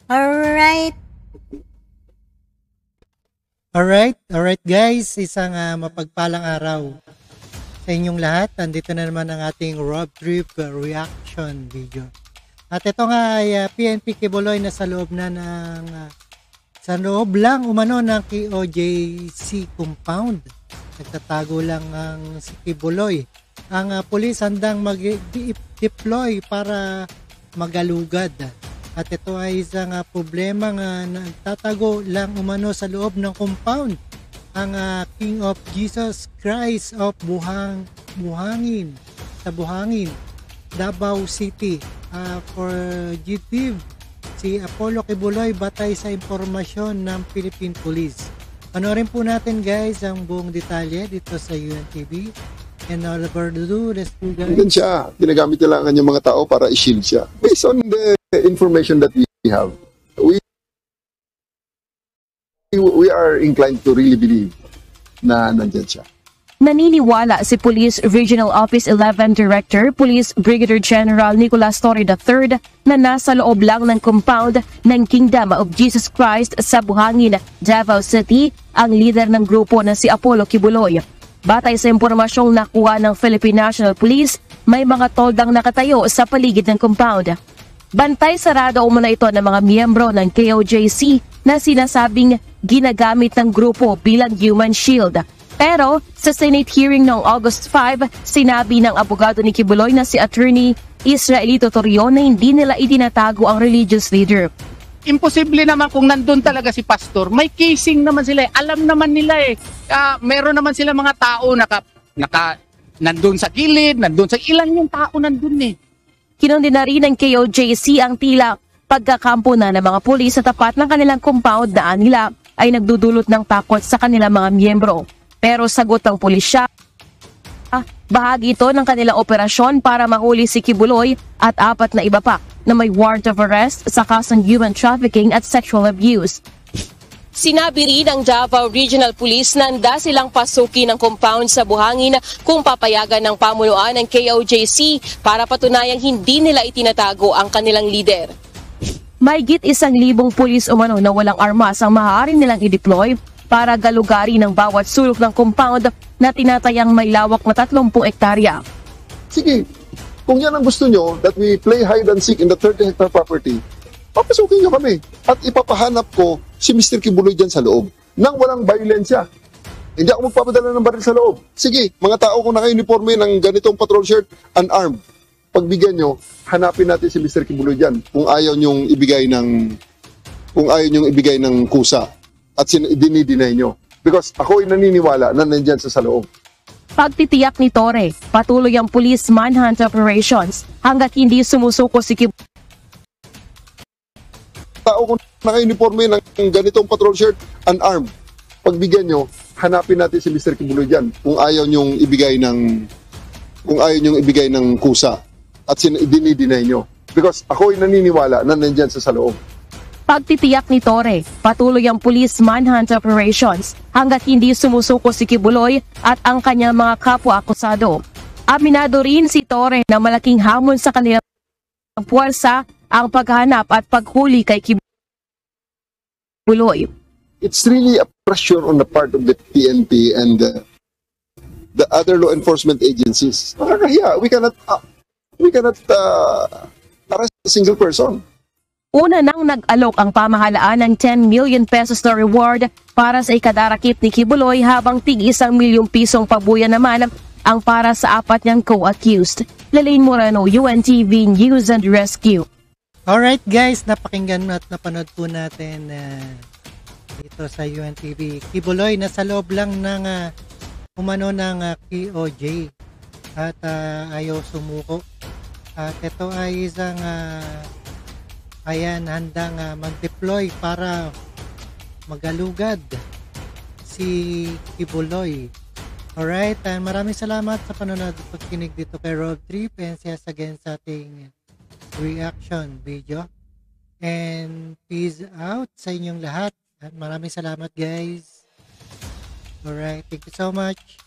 Alright. Alright guys, isang mapagpalang araw sa inyong lahat. Andito na naman ang ating road trip reaction video. At ito nga ay PNP Kibuloy na sa loob na ng sa loob lang umano ng KOJC compound. Nagtatago lang ang si Kibuloy. Ang pulis handang mag-deploy para magalugad. At ito ay isang problema nga nagtatago lang umano sa loob ng compound. Ang King of Jesus Christ of Buhangin, sa Buhangin, Davao City. For GTV, si Apollo Kibuloy batay sa impormasyon ng Philippine Police. Panoorin po natin guys ang buong detalye dito sa UNTV. And all over the do, let's go guys. Ganun siya. Ginagamit nila ang kanyang mga tao para i-shield siya. Based on the information that we have, we are inclined to really believe na nandyan siya. Naniniwala si Police Regional Office 11 Director, Police Brigadier General Nicolas Torre III na nasa loob lang ng compound ng Kingdom of Jesus Christ sa Buhangin, Davao City, ang leader ng grupo na si Apollo Kibuloy. Batay sa impormasyong nakuha ng Philippine National Police, may mga toldang nakatayo sa paligid ng compound. Bantay sarado umano ito ng mga miyembro ng KOJC na sinasabing ginagamit ng grupo bilang human shield. Pero sa Senate hearing noong August 5, sinabi ng abogado ni Kibuloy na si Attorney Israelito Torion na hindi nila itinatago ang religious leader. Imposible naman kung nandun talaga si pastor. May casing naman sila eh. Alam naman nila eh. Meron naman sila mga tao nandun sa gilid, nandun sa ilan yung tao nandun eh. Kinundina rin ng KOJC ang tila pagkakampo na ng mga pulis sa tapat ng kanilang compound na nila ay nagdudulot ng takot sa kanilang mga miyembro. Pero sagot ng pulisya, bahagi ito ng kanilang operasyon para mahuli si Kibuloy at 4 na iba pa na may warrant of arrest sa kasong human trafficking at sexual abuse. Sinabi rin ng Davao Regional Police na handa silang pasukin ng compound sa Buhangin kung papayagan ng pamunuan ng KOJC para patunayang hindi nila itinatago ang kanilang leader. Mahigit 1,000 pulis umano na walang armas ang maaari nilang i-deploy para galugari ng bawat sulok ng compound na tinatayang may lawak na 30 hektarya. Sige, kung yan ang gusto nyo, that we play hide and seek in the 30-hectare property, papasukin nyo kami at ipapahanap ko si Mr. Kibuloy dyan sa loob nang walang violensya. Hindi ako magpapadala ng baril sa loob. Sige, mga tao kung naka-uniforme ng ganitong patrol shirt, unarmed, pagbigyan nyo, hanapin natin si Mr. Kibuloy dyan kung ayaw nyong ibigay ng kusa at dinideny nyo. Because ako ay naniniwala na nandyan sa loob. Pagtitiyak ni Torre, patuloy ang police manhunt operations hanggat hindi sumusuko si Kibuloy. Tao kung naka-uniforme ng ganitong patrol shirt, unarmed, pagbigyan nyo, hanapin natin si Mr. Kibuloy dyan kung ayaw nyong ibigay ng kusa at dinideny nyo. Because ako ay naniniwala na nandyan sa loob. Pagtitiyak ni Torre, patuloy ang police manhunt operations hanggat hindi sumusuko si Kibuloy at ang kanyang mga kapwa-akusado. Aminado rin si Torre na malaking hamon sa kanilang puwersa ang paghanap at paghuli kay Kibuloy. It's really a pressure on the part of the PNP and the other law enforcement agencies. Nakakahiya. We cannot arrest a single person. Una nang nag-alok ang pamahalaan ng 10 million pesos na reward para sa ikadarakip ni Kibuloy habang tig 1 milyong pisong pabuya naman ang para sa 4 niyang co-accused. Lalaine Moreno, UNTV News and Rescue. Alright guys, napakinggan at napanood po natin dito sa UNTV. Kibuloy nasa loob lang ng umano ng KOJ at ayaw sumuko. At ito ay isang handang mag-deploy para magalugad si Kibuloy. Alright, maraming salamat sa panonood at pagkinig dito kay Road Trip and yes again sa ating reaction video. And peace out sa inyong lahat. At maraming salamat guys. Alright, thank you so much.